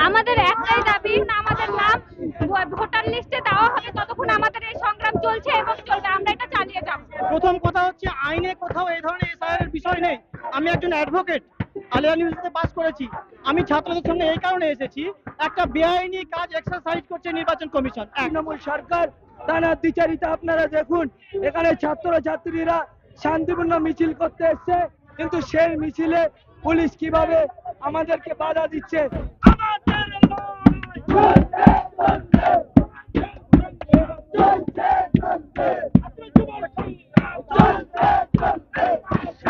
আমাদের একটাই দাবি, আমাদের নাম ভোটার লিস্টে দেওয়া হবে, ততক্ষণ আমাদের এই সংগ্রাম চলছে এবং চলবে। আমরা এটা চালিয়ে যাব। প্রথম কথা হচ্ছে আইনে কোথাও এই ধরনের এসআইআর এর বিষয় নেই। আমি একজন অ্যাডভোকেট, আলিয়া ইউনিভার্সিটিতে পাস করেছি। আমি ছাত্রদের সঙ্গে এই কারণে এসেছি, একটা বেআইনি কাজ এক্সারসাইজ করছে নির্বাচন কমিশন। তৃণমূল সরকার টানা দ্বিচারিতা আপনারা দেখুন, এখানে ছাত্র ছাত্রীরা শান্তিপূর্ণ মিছিল করতে এসছে, কিন্তু সেই মিছিলে পুলিশ কিভাবে আমাদেরকে বাধা দিচ্ছে।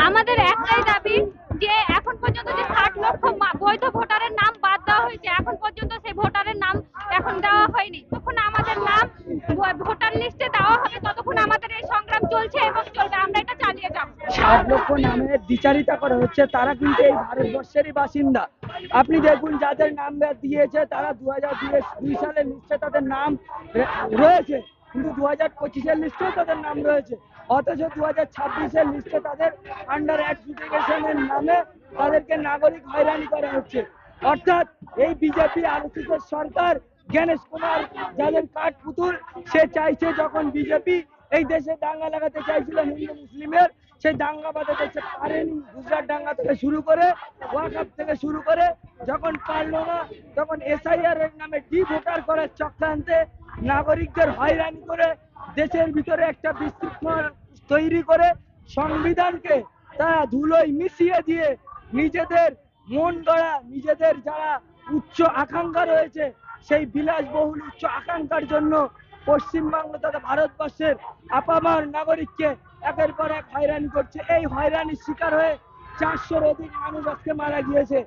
আমাদের একটাই দাবি যে এখন পর্যন্ত যে 60 লক্ষ বৈধ ভোটারের নাম বাদ দেওয়া হয়েছে, এখন পর্যন্ত সেই ভোটারের নাম এখন দেওয়া হয়নি। তখন আমাদের নাম ভোটার লিস্টে দেওয়া হবে, ততক্ষণ আমাদের এই সংগ্রাম চলছে এবং চলবে। আমরা এটা চালিয়ে যাব। 60 লক্ষ নামে দ্বিচারিতা করা হচ্ছে, তারা কিন্তু এই ভারতবর্ষেরই বাসিন্দা। আপনি দেখুন যাদের নাম দিয়েছে তারা 2002 সালের লিস্টে তাদের নাম রয়েছে, কিন্তু 2025-এর লিস্টেও তাদের নাম রয়েছে। অথচ 2026-এর লিস্টে তাদের আন্ডার অ্যাডজুডিকেশনের নামে তাদেরকে নাগরিক হয়রানি করা হচ্ছে। অর্থাৎ এই বিজেপি আরএসএস সরকার, জ্ঞানেশ কুমার যাদের কাঠ পুতুল, সে চাইছে যখন বিজেপি এই দেশে দাঙ্গা লাগাতে চাইছিল হিন্দু মুসলিমের, সেই দাঙ্গা বাঁধাতে পারেনি। গুজরাট দাঙ্গা থেকে শুরু করে ওয়াকআপ থেকে শুরু করে যখন পারলো না, তখন এসআইআর এর নামে ভোটার করার চক্রান্তে নাগরিকদের হয়রানি করে দেশের ভিতরে একটা বিশৃঙ্খলা তৈরি করে সংবিধানকে তারা ধুলোয় মিশিয়ে দিয়ে নিজেদের মন গড়া, নিজেদের যারা উচ্চ আকাঙ্ক্ষা রয়েছে সেই বিলাসবহুল উচ্চ আকাঙ্ক্ষার জন্য পশ্চিমবঙ্গ তথা ভারতবর্ষের আপামার নাগরিককে একের পর এক হয়রানি করছে। এই হয়রানির শিকার হয়ে 400-র অধিক মানুষ আজকে মারা গিয়েছে।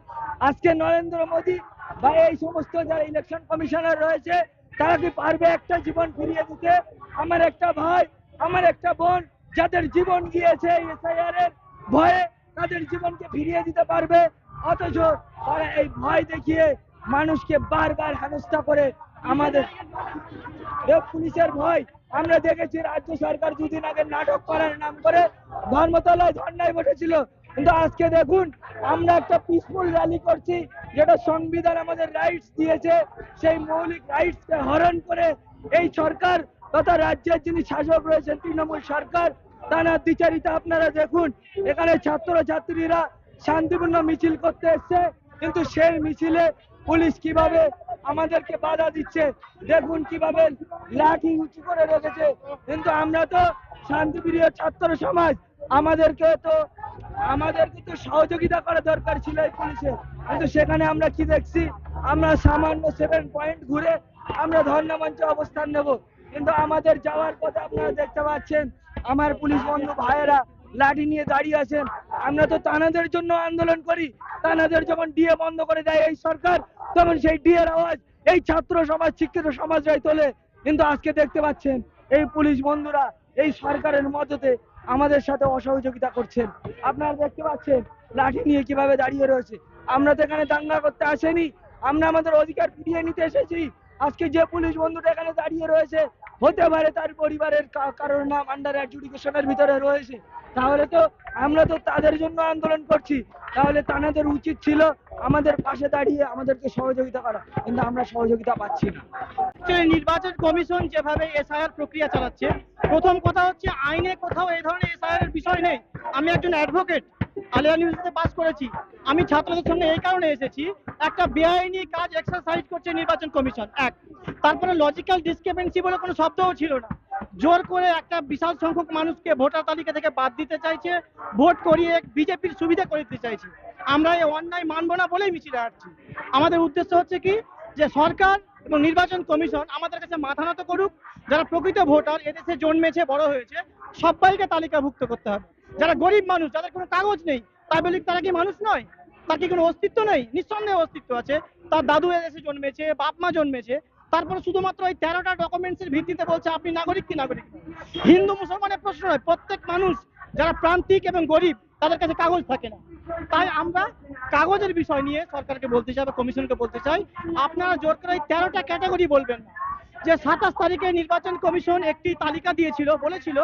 আজকে নরেন্দ্র মোদী বা এই সমস্ত যারা ইলেকশন কমিশনার রয়েছে, তারা কি পারবে একটা জীবন ফিরিয়ে দিতে? আমার একটা ভাই, আমার একটা বোন যাদের জীবন গিয়েছে এসআইআর এর ভয়ে, তাদের জীবনকে ফিরিয়ে দিতে পারবে? অথচ তারা এই ভয় দেখিয়ে মানুষকে বারবার হেনস্থা করে। আমাদের পুলিশের ভয় আমরা দেখেছি, রাজ্য সরকার দুদিন আগে নাটক করার নাম করে ধর্মতলায় ধর্নায় বসেছিল, কিন্তু আজকে দেখুন আমরা একটা পিসফুল র্যালি করছি, যেটা সংবিধান আমাদের রাইটস দিয়েছে, সেই মৌলিক রাইটসকে হরণ করে এই সরকার তথা রাজ্যের যিনি শাসক রয়েছেন তৃণমূল সরকার, টানা দ্বিচারিতা আপনারা দেখুন, এখানে ছাত্র ছাত্রীরা শান্তিপূর্ণ মিছিল করতে এসছে, কিন্তু সেই মিছিলে পুলিশ কিভাবে আমাদেরকে বাধা দিচ্ছে। দেখুন কিভাবে লাঠি উঁচু করে রেখেছে, কিন্তু আমরা তো শান্তিপ্রিয় ছাত্র সমাজ, আমাদেরকে তো সহযোগিতা করা দরকার ছিল এই পুলিশের, কিন্তু সেখানে আমরা কি দেখছি, আমরা সামান্য 7 পয়েন্ট ঘুরে আমরা ধর্ণা মঞ্চে অবস্থান নেব, কিন্তু আমাদের যাওয়ার পথে আপনারা দেখতে পাচ্ছেন আমার পুলিশ বন্ধু ভাইয়েরা লাঠি নিয়ে দাঁড়িয়ে আছেন। আমরা তো তানাদের জন্য আন্দোলন করি, তানাদের যখন ডিএ বন্ধ করে দেয় এই সরকার, তখন সেই ডিএর আওয়াজ এই ছাত্র সমাজ, শিক্ষিত সমাজরাই তোলে। কিন্তু আজকে দেখতে পাচ্ছেন এই পুলিশ বন্ধুরা এই সরকারের মদতে আমাদের সাথে অসহযোগিতা করছেন। আপনারা দেখতে পাচ্ছেন লাঠি নিয়ে কিভাবে দাঁড়িয়ে রয়েছে। আমরা তো এখানে দাঙ্গা করতে আসেনি, আমরা আমাদের অধিকার ফিরিয়ে নিতে এসেছি। আজকে যে পুলিশ বন্ধুটা এখানে দাঁড়িয়ে রয়েছে, হতে পারে তার পরিবারের কারোর নাম আন্ডার অ্যাডজুডিকেশনের ভিতরে রয়েছে, তাহলে তো আমরা তো তাদের জন্য আন্দোলন করছি, তাহলে তাদের উচিত ছিল আমাদের পাশে দাঁড়িয়ে আমাদেরকে সহযোগিতা করা, কিন্তু আমরা সহযোগিতা পাচ্ছি না। নির্বাচন কমিশন যেভাবে এসআইআর প্রক্রিয়া চালাচ্ছে, প্রথম কথা হচ্ছে আইনে কোথাও এই ধরনের এসআইআর এর বিষয় নেই। আমি একজন অ্যাডভোকেট, আলিয়া ইউনিভার্সিটিতে পাস করেছি। আমি ছাত্রদের সঙ্গে এই কারণে এসেছি, একটা বেআইনি কাজ এক্সারসাইজ করছে নির্বাচন কমিশন। তারপরে লজিক্যাল ডিসক্রিপেন্সি বলে কোনো শব্দও ছিল না। জোর করে একটা বিশাল সংখ্যক মানুষকে ভোটার তালিকা থেকে বাদ দিতে চাইছে, ভোট করিয়ে বিজেপির সুবিধা করে দিতে চাইছে। আমরা এই অন্যায় মানব না বলেই মিছিলে আসছি। আমাদের উদ্দেশ্য হচ্ছে কি, যে সরকার এবং নির্বাচন কমিশন আমাদের কাছে মাথা নত করুক। যারা প্রকৃত ভোটার, এদেশে জন্মেছে বড় হয়েছে, সবাইকে তালিকাভুক্ত করতে হবে। যারা গরিব মানুষ, যাদের কোনো কাগজ নেই, তাই বলি তারা কি মানুষ নয়? তার কি কোনো অস্তিত্ব নেই? নিঃসন্দেহে অস্তিত্ব আছে। তার দাদু এদেশে জন্মেছে, বাপ মা জন্মেছে, তারপরে শুধুমাত্র এই 13টা ডকুমেন্টসের ভিত্তিতে বলছে আপনি নাগরিক কি নাগরিক। হিন্দু মুসলমানের প্রশ্ন নয়, প্রত্যেক মানুষ যারা প্রান্তিক এবং গরিব তাদের কাছে কাগজ থাকে না। তাই আমরা কাগজের বিষয় নিয়ে সরকারকে বলতে চাই বা কমিশনকে বলতে চাই, আপনারা জোর করে এই 13টা ক্যাটাগরি বলবেন না। যে 27 তারিখে নির্বাচন কমিশন একটি তালিকা দিয়েছিল, বলেছিল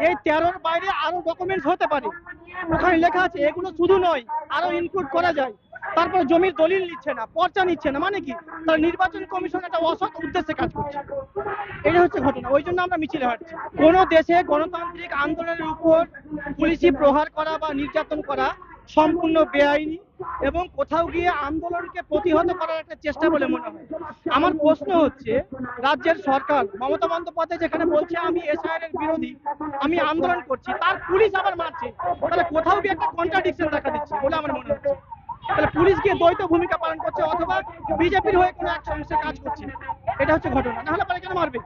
এই 13-র বাইরে আরো ডকুমেন্টস হতে পারে। ওখানে লেখা আছে এগুলো শুধু নয়, আরো ইনক্লুড করা যায়। তারপরে জমির দলিল নিচ্ছে না, পর্চা নিচ্ছে না, মানে কি তারা নির্বাচন কমিশন একটা অসৎ উদ্দেশ্যে কাজ করছে। এটা হচ্ছে ঘটনা, ওই জন্য আমরা মিছিলে হাঁটছি। কোনো দেশে গণতান্ত্রিক আন্দোলনের উপর পুলিশি প্রহার করা বা নির্যাতন করা সম্পূর্ণ বেআইনি এবং কোথাও গিয়ে আন্দোলনকে প্রতিহত করার একটা চেষ্টা বলে মনে হয়। আমার প্রশ্ন হচ্ছে, রাজ্যের সরকার মমতা বন্দ্যোপাধ্যায় যেখানে বলছে আমি এসআইআর এর বিরোধী, আমি আন্দোলন করছি, তার পুলিশ আবার মারছে, তাহলে কোথাও গিয়ে একটা কন্ট্রাডিকশন দেখা দিচ্ছে বলে আমার মনে হচ্ছে। তাহলে পুলিশ গিয়ে দ্বৈত ভূমিকা পালন করছে অথবা বিজেপির হয়ে কোনো এক সংস্থা কাজ করছে, এটা হচ্ছে ঘটনা। না হলে পরে কেন মারবে?